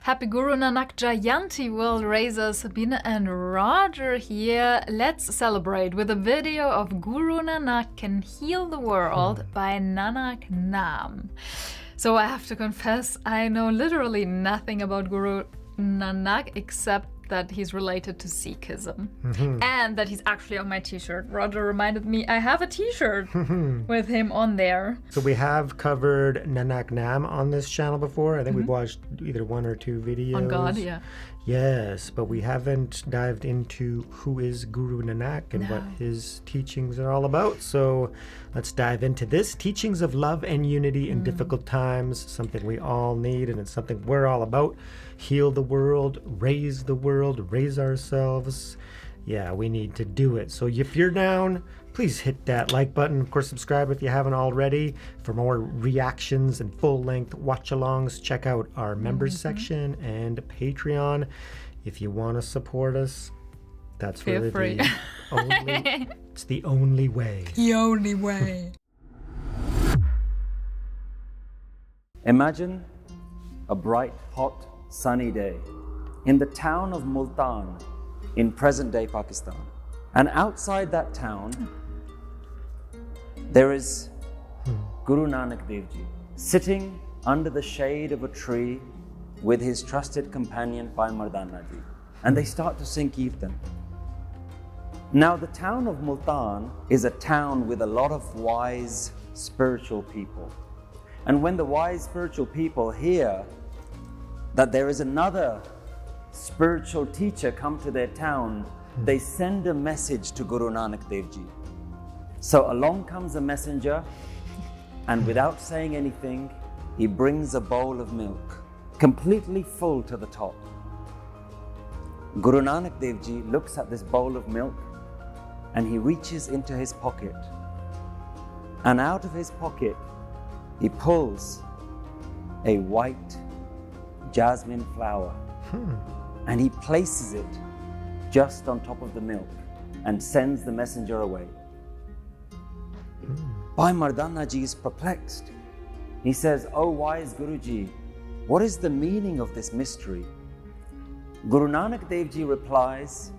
Happy Guru Nanak Jayanti, World Raisers, Sabine and Roger here. Let's celebrate with a video of Guru Nanak Can Heal the World by Nanak Naam. So I have to confess, I know literally nothing about Guru Nanak except that he's related to Sikhism and that he's actually on my t-shirt. Roger reminded me I have a t-shirt with him on there. So we have covered Nanak Naam on this channel before. I think we've watched either one or two videos. On God, yeah. Yes, but we haven't dived into who is Guru Nanak and what his teachings are all about. So let's dive into this. Teachings of love and unity in difficult times, something we all need, and it's something we're all about. Heal the world, raise ourselves. Yeah, we need to do it. So if you're down, please hit that like button. Of course, subscribe if you haven't already. For more reactions and full-length watch-alongs, check out our members section and Patreon. If you want to support us, that's Feel free. It's the only way. The only way. Imagine a bright, hot, sunny day in the town of Multan in present-day Pakistan. And outside that town, there is Guru Nanak Dev Ji sitting under the shade of a tree with his trusted companion Bhai Mardana Ji. And they start to sing Kirtan. Now, the town of Multan is a town with a lot of wise spiritual people. And when the wise spiritual people hear that there is another spiritual teacher come to their town, they send a message to Guru Nanak Dev Ji. So along comes a messenger, and without saying anything, he brings a bowl of milk, completely full to the top. Guru Nanak Dev Ji looks at this bowl of milk, and he reaches into his pocket. And out of his pocket, he pulls a white jasmine flower, and he places it just on top of the milk and sends the messenger away. Bhai Mardana Ji is perplexed. He says, "Oh wise Guruji, what is the meaning of this mystery?" Guru Nanak Dev Ji replies,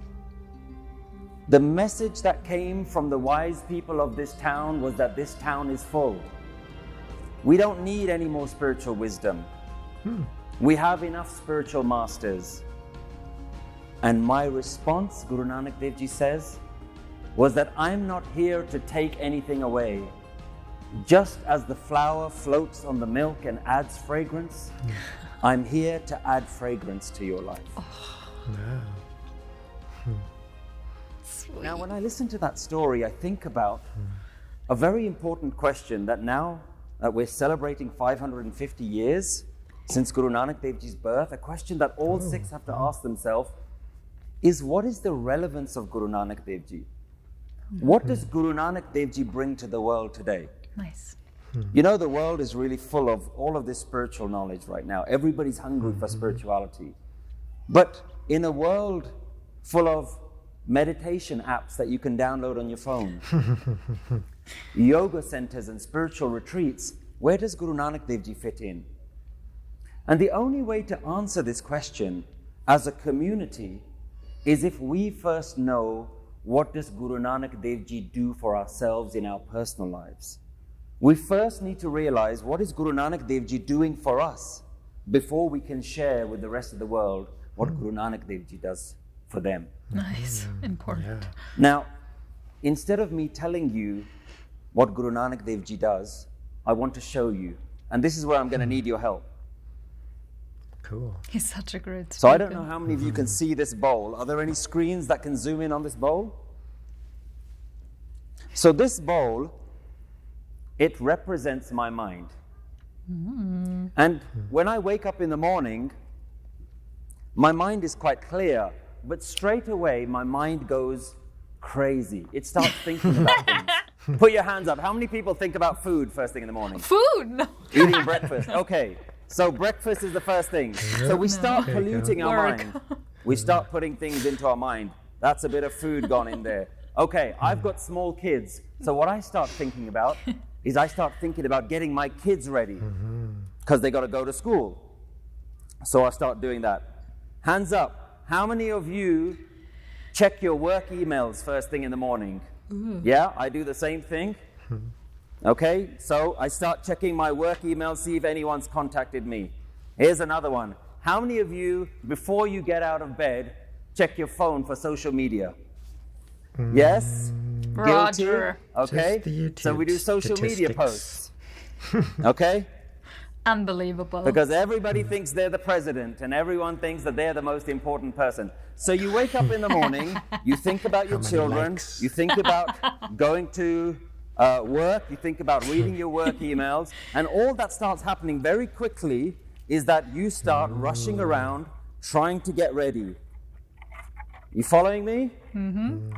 "The message that came from the wise people of this town was that this town is full. We don't need any more spiritual wisdom. We have enough spiritual masters." And my response, Guru Nanak Dev Ji says, was that I'm not here to take anything away. Just as the flower floats on the milk and adds fragrance, I'm here to add fragrance to your life. Sweet. Now, when I listen to that story, I think about a very important question that now that we're celebrating 550 years since Guru Nanak Dev Ji's birth, a question that all Sikhs have to ask themselves is, what is the relevance of Guru Nanak Dev Ji? What does Guru Nanak Dev Ji bring to the world today? Nice. You know, the world is really full of all of this spiritual knowledge right now. Everybody's hungry for spirituality. But in a world full of meditation apps that you can download on your phone, yoga centers and spiritual retreats, where does Guru Nanak Dev Ji fit in? And the only way to answer this question as a community is if we first know, what does Guru Nanak Dev Ji do for ourselves in our personal lives? We first need to realize, what is Guru Nanak Dev Ji doing for us before we can share with the rest of the world what Guru Nanak Dev Ji does for them. Nice. Important. Yeah. Now, instead of me telling you what Guru Nanak Dev Ji does, I want to show you. And this is where I'm going to need your help. Cool. He's such a great speaker. So I don't know how many of you can see this bowl. Are there any screens that can zoom in on this bowl? So this bowl, it represents my mind. And when I wake up in the morning, my mind is quite clear, but straight away my mind goes crazy. It starts thinking about things. Put your hands up. How many people think about food first thing in the morning? Food! No. Eating breakfast. Okay. So breakfast is the first thing. So we start polluting our mind. We start putting things into our mind. That's a bit of food gone in there. Okay, I've got small kids. So what I start thinking about is I start thinking about getting my kids ready because they got to go to school. So I start doing that. Hands up. How many of you check your work emails first thing in the morning? Yeah, I do the same thing. Okay, so I start checking my work emails, see if anyone's contacted me. Here's another one. How many of you, before you get out of bed, check your phone for social media? Yes? Roger. Guilty? Okay, so we do social media posts. Okay? Unbelievable. Because everybody thinks they're the president and everyone thinks that they're the most important person. So you wake up in the morning, you think about your children, you think about going to work, you think about reading your work emails, and all that starts happening very quickly is that you start rushing around trying to get ready. You following me?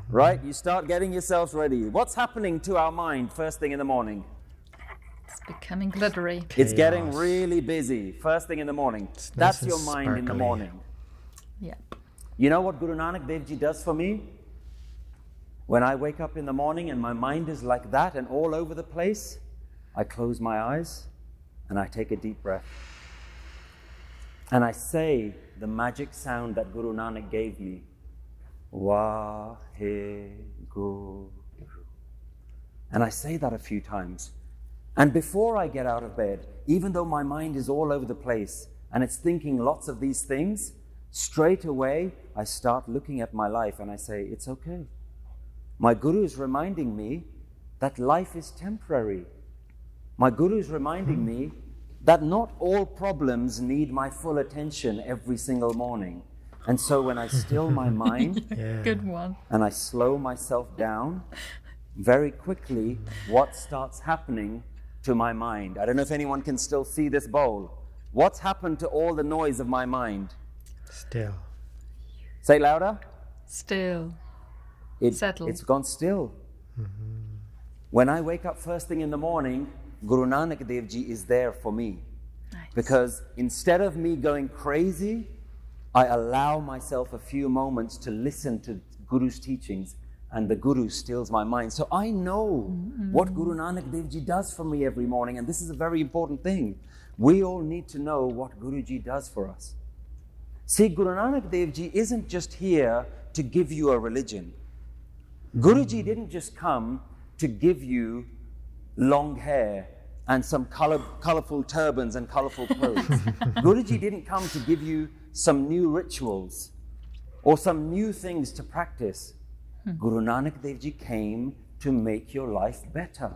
Right? You start getting yourselves ready. What's happening to our mind first thing in the morning? It's becoming glittery. It's getting really busy first thing in the morning. That's your mind in the morning. Yeah. You know what Guru Nanak Dev Ji does for me? When I wake up in the morning and my mind is like that and all over the place, I close my eyes and I take a deep breath. And I say the magic sound that Guru Nanak gave me. Waheguru. And I say that a few times. And before I get out of bed, even though my mind is all over the place and it's thinking lots of these things, straight away I start looking at my life and I say, it's okay. My Guru is reminding me that life is temporary. My Guru is reminding me that not all problems need my full attention every single morning. And so when I still my mind Good one. and I slow myself down, very quickly what starts happening to my mind? I don't know if anyone can still see this bowl. What's happened to all the noise of my mind? Still. Say it louder. Still. Settled. It's gone still. When I wake up first thing in the morning, Guru Nanak Dev Ji is there for me. Nice. Because instead of me going crazy, I allow myself a few moments to listen to Guru's teachings, and the Guru stills my mind. So I know what Guru Nanak Dev Ji does for me every morning, and this is a very important thing. We all need to know what Guruji does for us. See, Guru Nanak Dev Ji isn't just here to give you a religion. Guruji didn't just come to give you long hair and some colorful turbans and colorful clothes. Guruji didn't come to give you some new rituals or some new things to practice. Guru Nanak Dev Ji came to make your life better.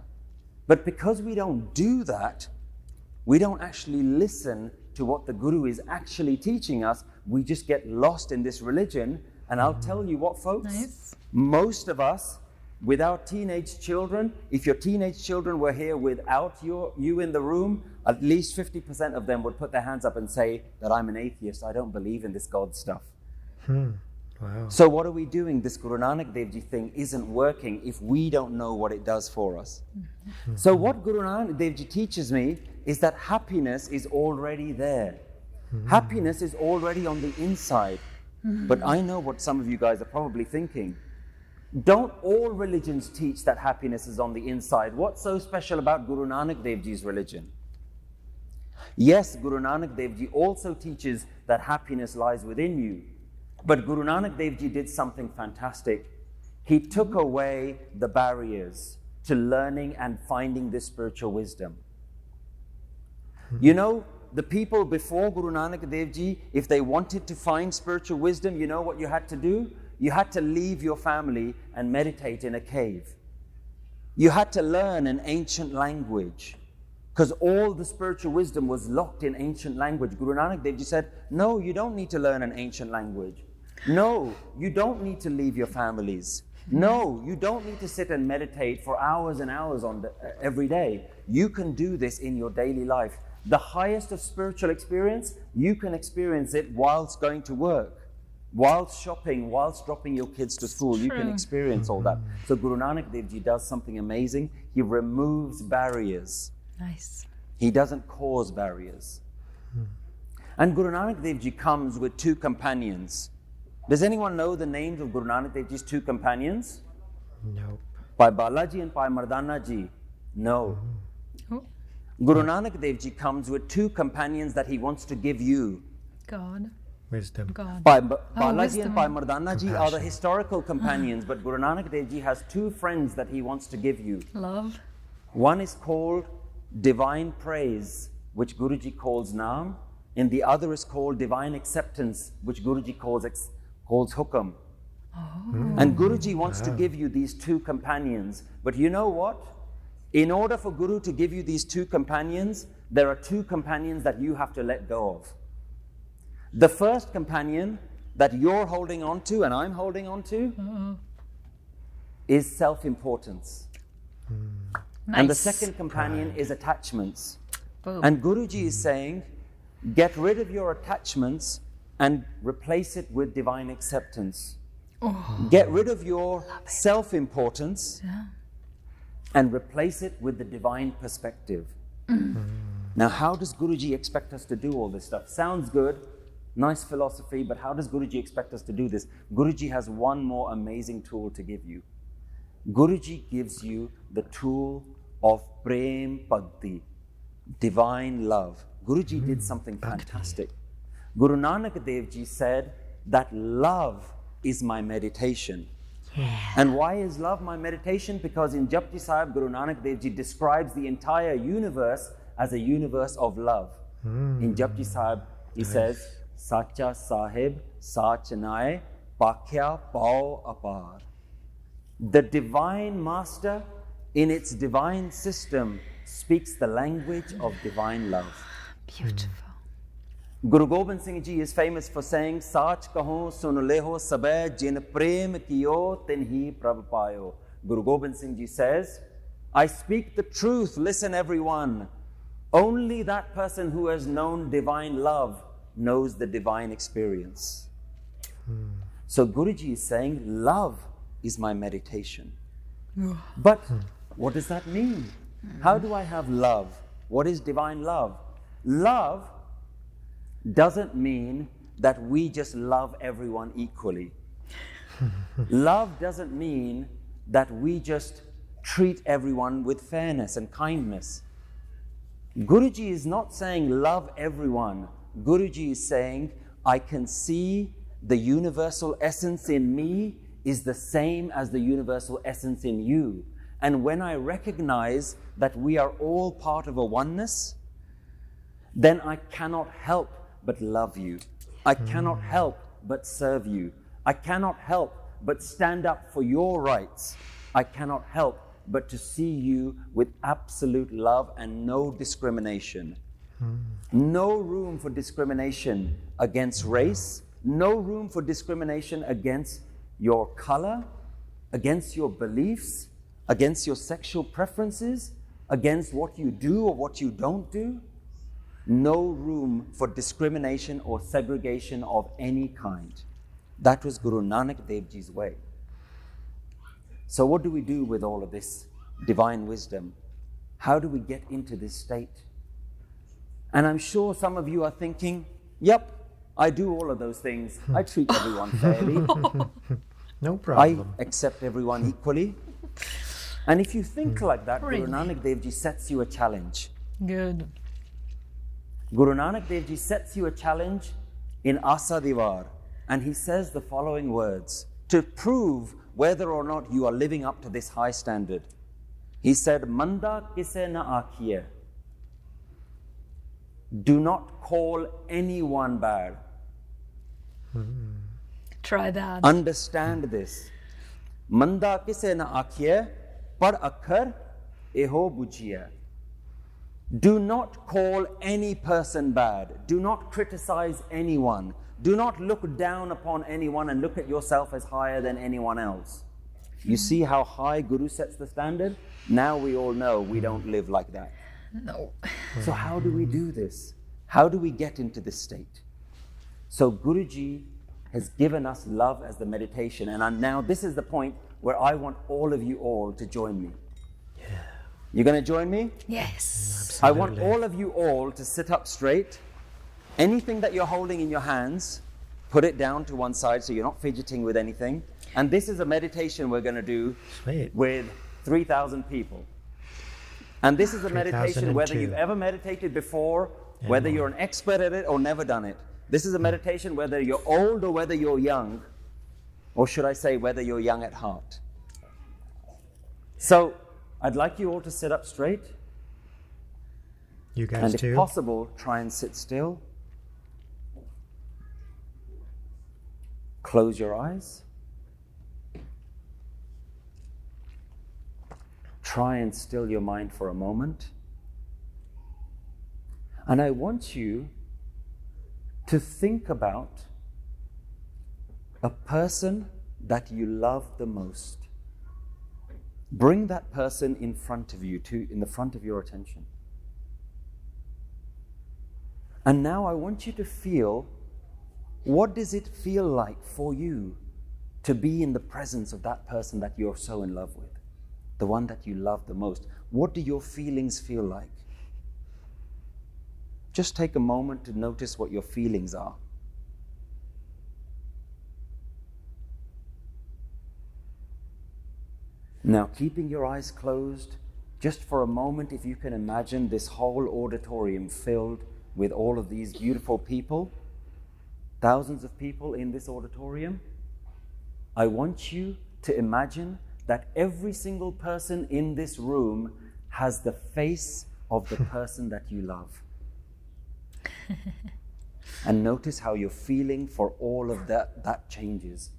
But because we don't do that, we don't actually listen to what the Guru is actually teaching us, we just get lost in this religion. And I'll tell you what, folks, most of us, with our teenage children, if your teenage children were here without you in the room, at least 50% of them would put their hands up and say that I'm an atheist, I don't believe in this God stuff. Wow. So what are we doing? This Guru Nanak Dev Ji thing isn't working if we don't know what it does for us. So what Guru Nanak Dev Ji teaches me is that happiness is already there. Happiness is already on the inside. But I know what some of you guys are probably thinking. Don't all religions teach that happiness is on the inside? What's so special about Guru Nanak Dev Ji's religion? Yes, Guru Nanak Dev Ji also teaches that happiness lies within you. But Guru Nanak Dev Ji did something fantastic. He took away the barriers to learning and finding this spiritual wisdom. You know, the people before Guru Nanak Dev Ji, if they wanted to find spiritual wisdom, you know what you had to do? You had to leave your family and meditate in a cave. You had to learn an ancient language, because all the spiritual wisdom was locked in ancient language. Guru Nanak Dev Ji said, no, you don't need to learn an ancient language. No, you don't need to leave your families. No, you don't need to sit and meditate for hours and hours every day. You can do this in your daily life. The highest of spiritual experience, you can experience it whilst going to work, whilst shopping, whilst dropping your kids to school. You can experience all that. So Guru Nanak Dev Ji does something amazing. He removes barriers. Nice. He doesn't cause barriers. And Guru Nanak Dev Ji comes with two companions. Does anyone know the names of Guru Nanak Dev Ji's two companions? Nope. Bhai Balaji and Bhai Mardana Ji? No. Guru Nanak Dev Ji comes with two companions that he wants to give you. God. Wisdom. God. Balaji wisdom. and Bhai Mardana Ji are the Compassion. historical companions, but Guru Nanak Dev Ji has two friends that he wants to give you. Love. One is called Divine Praise, which Guruji calls Naam, and the other is called Divine Acceptance, which Guruji calls Hukam. And Guruji wants to give you these two companions. But you know what? In order for Guru to give you these two companions, there are two companions that you have to let go of. The first companion that you're holding on to and I'm holding on to is self-importance. Nice. And the second companion is attachments. Boom. And Guruji is saying, get rid of your attachments and replace it with divine acceptance. Get rid of your self-importance and replace it with the divine perspective. Now, how does Guruji expect us to do all this stuff? Sounds good, nice philosophy, but how does Guruji expect us to do this? Guruji has one more amazing tool to give you. Guruji gives you the tool of Prem Bhakti, divine love. Guruji did something fantastic. Guru Nanak Dev Ji said that love is my meditation. And why is love my meditation? Because in Japji Sahib, Guru Nanak Dev Ji describes the entire universe as a universe of love. In Japji Sahib, he says, Sacha Sahib, Sachanai, Pakhya Pao Apar. The Divine Master, in its divine system, speaks the language of divine love. Beautiful. Guru Gobind Singh Ji is famous for saying, Sach kaho sun leho sabay jin prem kiyo tinhi prabh payo. Guru Gobind Singh Ji says, I speak the truth, listen everyone. Only that person who has known divine love knows the divine experience. So Guruji is saying, love is my meditation. But what does that mean? How do I have love? What is divine love? Love doesn't mean that we just love everyone equally. Love doesn't mean that we just treat everyone with fairness and kindness. Guruji is not saying love everyone. Guruji is saying, I can see the universal essence in me is the same as the universal essence in you. And when I recognize that we are all part of a oneness, then I cannot help but love you. I cannot help but serve you. I cannot help but stand up for your rights. I cannot help but to see you with absolute love and no discrimination. No room for discrimination against race, no room for discrimination against your color, against your beliefs, against your sexual preferences, against what you do or what you don't do. No room for discrimination or segregation of any kind. That was Guru Nanak Dev Ji's way. So what do we do with all of this divine wisdom? How do we get into this state? And I'm sure some of you are thinking, yep, I do all of those things. I treat everyone fairly. No problem. I accept everyone equally. And if you think like that, Really? Guru Nanak Dev Ji sets you a challenge. Good. Guru Nanak Dev Ji sets you a challenge in Asa Divar. And he says the following words to prove whether or not you are living up to this high standard. He said, Manda kise na akhiye. Do not call anyone bad. Try that. Understand this. Manda kise na akhiye, par akhar eho bujhiye. Do not call any person bad. Do not criticize anyone. Do not look down upon anyone and look at yourself as higher than anyone else. You see how high Guru sets the standard? Now we all know we don't live like that. No. So how do we do this? How do we get into this state? So Guruji has given us love as the meditation. And now this is the point where I want all of you all to join me. You going to join me? Yes. I want all of you all to sit up straight. Anything that you're holding in your hands, put it down to one side so you're not fidgeting with anything. And this is a meditation we're going to do with 3,000 people. And this is a meditation whether you've ever meditated before, whether you're an expert at it or never done it. This is a meditation whether you're old or whether you're young, or should I say whether you're young at heart. So I'd like you all to sit up straight. You guys and if too? possible, try and sit still. Close your eyes. Try and still your mind for a moment. And I want you to think about a person that you love the most. Bring that person in front of you, in the front of your attention. And now I want you to feel, what does it feel like for you to be in the presence of that person that you're so in love with, the one that you love the most? What do your feelings feel like? Just take a moment to notice what your feelings are. Now, keeping your eyes closed, just for a moment, if you can imagine this whole auditorium filled with all of these beautiful people, thousands of people in this auditorium, I want you to imagine that every single person in this room has the face of the person that you love. And notice how you're feeling for all of that changes.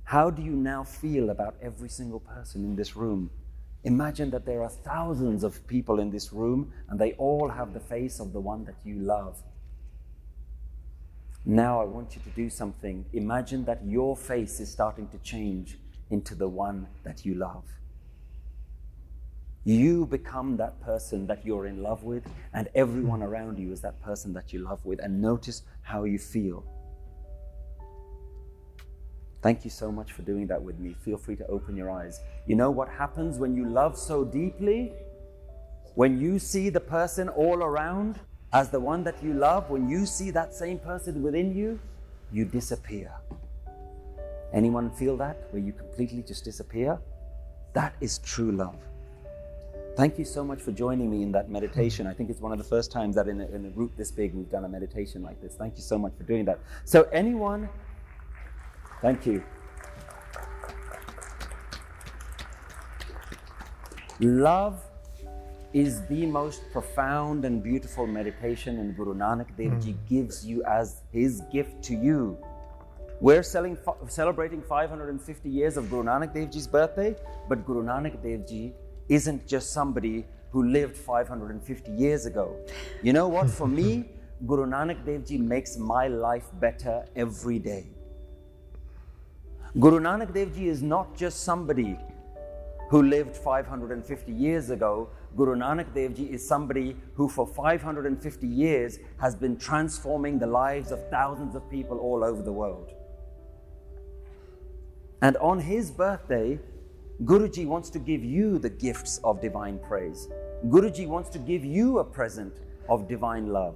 How do you now feel about every single person in this room? Imagine that there are thousands of people in this room and they all have the face of the one that you love. Now I want you to do something. Imagine that your face is starting to change into the one that you love. You become that person that you're in love with, and everyone around you is that person that you love with. And notice how you feel. Thank you so much for doing that with me. Feel free to open your eyes. You know what happens when you love so deeply? When you see the person all around as the one that you love, when you see that same person within you, you disappear. Anyone feel that? Where you completely just disappear? That is true love. Thank you so much for joining me in that meditation. I think it's one of the first times that in a group this big we've done a meditation like this. Thank you so much for doing that. So anyone, thank you. Love is the most profound and beautiful meditation, and Guru Nanak Dev Ji gives you as his gift to you. We're celebrating 550 years of Guru Nanak Dev Ji's birthday, but Guru Nanak Dev Ji isn't just somebody who lived 550 years ago. You know what? For me, Guru Nanak Dev Ji makes my life better every day. Guru Nanak Dev Ji is not just somebody who lived 550 years ago. Guru Nanak Dev Ji is somebody who for 550 years has been transforming the lives of thousands of people all over the world. And on his birthday, Guruji wants to give you the gifts of divine praise. Guruji wants to give you a present of divine love.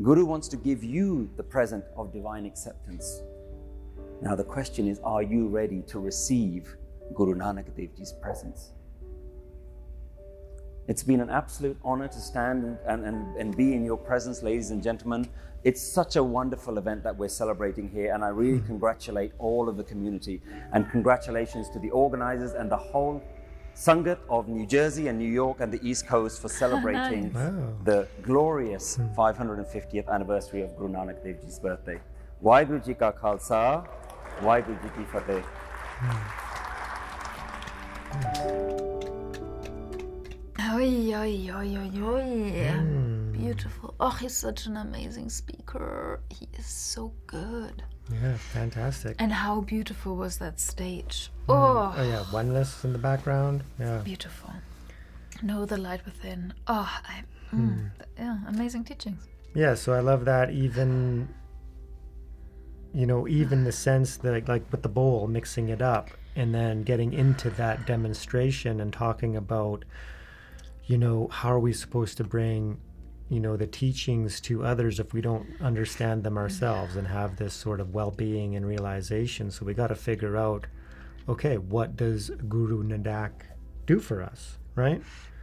Guru wants to give you the present of divine acceptance. Now the question is, are you ready to receive Guru Nanak Dev Ji's presence? It's been an absolute honor to stand and be in your presence, ladies and gentlemen. It's such a wonderful event that we're celebrating here, and I really congratulate all of the community, and congratulations to the organizers and the whole Sangat of New Jersey and New York and the East Coast for celebrating the glorious 550th anniversary of Guru Nanak Dev Ji's birthday. Waheguru Ji Ka Khalsa, Waheguru Ji Ki Fateh. Oi, oi, oi, oi, oi. Beautiful. Oh, he's such an amazing speaker. He is so good. Yeah, fantastic. And how beautiful was that stage? Oh yeah, oneness in the background. Yeah. Beautiful. Know the light within. Oh, yeah, amazing teachings. Yeah, so I love that, even the sense that, like with the bowl, mixing it up and then getting into that demonstration and talking about, how are we supposed to bring, the teachings to others if we don't understand them ourselves and have this sort of well-being and realization. So we got to figure out, okay, what does Guru Nanak do for us? right?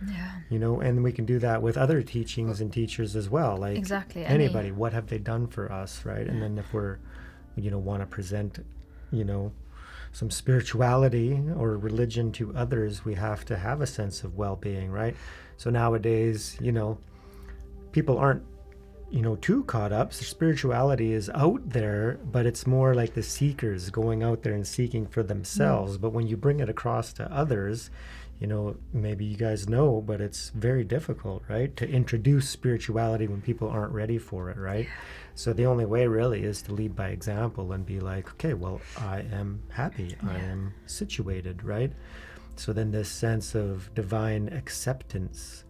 Yeah. You know, and we can do that with other teachings and teachers as well. Like Exactly. anybody, what have they done for us, right? And then if we're, you know, want to present, you know, some spirituality or religion to others, we have to have a sense of well-being, right? So nowadays, you know, people aren't, you know, too caught up. So spirituality is out there, but it's more like the seekers going out there and seeking for themselves. But when you bring it across to others, you know, maybe you guys know, but it's very difficult, right? To introduce spirituality when people aren't ready for it, right? So the only way really is to lead by example and be like, okay, well, I am happy. I am situated, right? So then this sense of divine acceptance,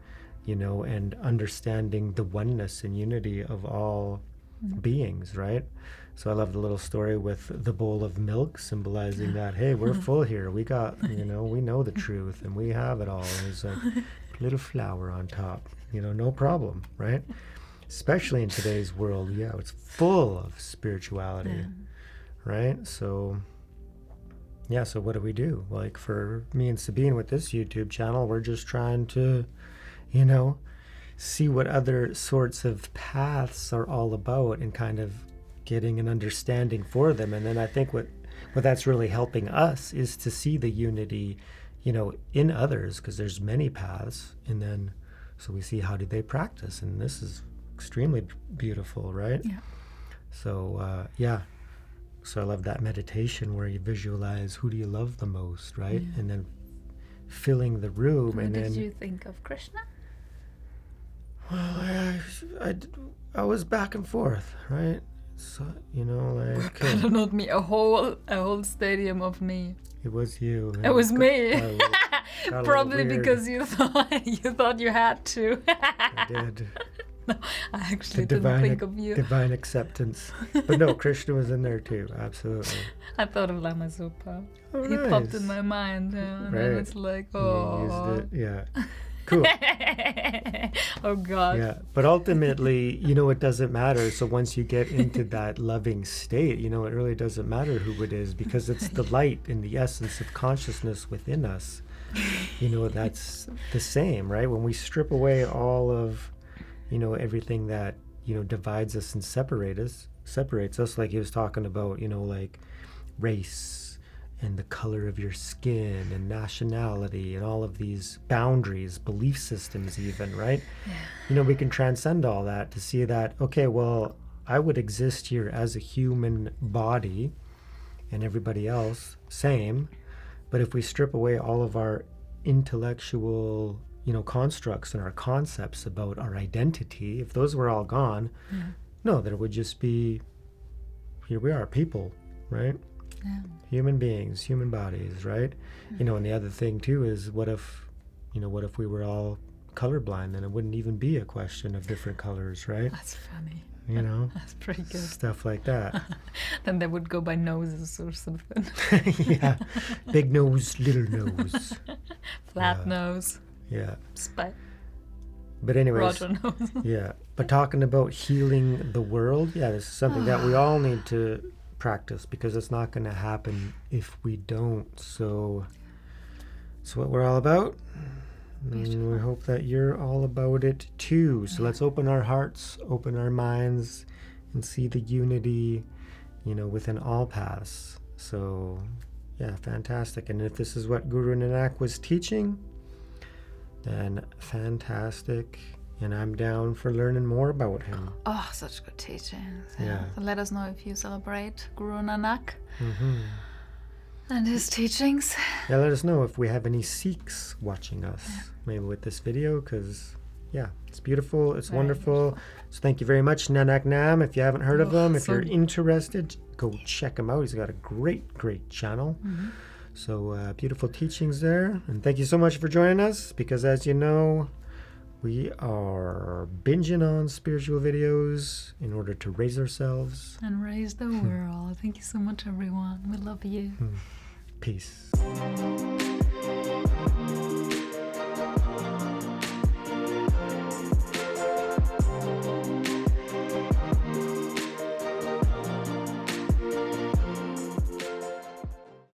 you know, and understanding the oneness and unity of all beings, right? So I love the little story with the bowl of milk symbolizing that, hey, we're full here. We got, you know, we know the truth and we have it all. And there's a little flower on top, you know, no problem, right? Especially in today's world, yeah, it's full of spirituality, right? So, yeah, so what do? Like for me and Sabine with this YouTube channel, we're just trying to, you know, see what other sorts of paths are all about and kind of getting an understanding for them. And then I think what that's really helping us is to see the unity, you know, in others, because there's many paths. And then so we see how do they practice, and this is extremely beautiful, right? Yeah. So yeah, so I love that meditation where you visualize who do you love the most, right? And then filling the room. Who and did then you think of? Krishna? well, I was back and forth, right? So, you know, like Not me. A whole stadium of me. it was you. It was me. got a Probably little weird. because you thought you had to. I did. No, I actually The didn't think of you. divine acceptance. But no, Krishna was in there too, absolutely. I thought of Lama Zupa. Oh, He popped nice. in my mind, yeah, and Right. then it's like, You oh. used it, yeah. Cool. Oh God. Yeah, but ultimately, you know, it doesn't matter. So once you get into that loving state, you know, it really doesn't matter who it is, because it's the light and the essence of consciousness within us. You know, that's the same, right? When we strip away all of, you know, everything that, you know, divides us and separates us, like he was talking about, you know, like race and the color of your skin and nationality and all of these boundaries, belief systems even, right? Yeah. You know, we can transcend all that to see that, okay, well, I would exist here as a human body and everybody else, same. But if we strip away all of our intellectual, you know, constructs and our concepts about our identity, if those were all gone, no, there would just be, here we are, people, right? Yeah. Human beings, human bodies, right? You know, and the other thing too is what if we were all colorblind, then it wouldn't even be a question of different colors, right? That's funny. You know? That's pretty good. Stuff like that. Then they would go by noses or something. Yeah. Big nose, little nose. Flat Yeah. nose. Yeah. But anyways, Roger nose. yeah. But talking about healing the world, yeah, this is something that we all need to practice, because it's not going to happen if we don't. So that's what we're all about. And we hope that you're all about it too. So let's open our hearts, open our minds, and see the unity, you know, within all paths. So yeah, fantastic. And if this is what Guru Nanak was teaching, then fantastic. And I'm down for learning more about him. Oh, such good teachings. Yeah. So let us know if you celebrate Guru Nanak Mm-hmm. and his teachings. Yeah, let us know if we have any Sikhs watching us, maybe with this video, because, yeah, it's beautiful, it's Very wonderful. So thank you very much, Nanak Naam. If you haven't heard of him, if so you're good. interested, go check him out. He's got a great, great channel. Mm-hmm. So beautiful teachings there. And thank you so much for joining us, because as you know, we are binging on spiritual videos in order to raise ourselves. And raise the world. Thank you so much, everyone. We love you. Peace.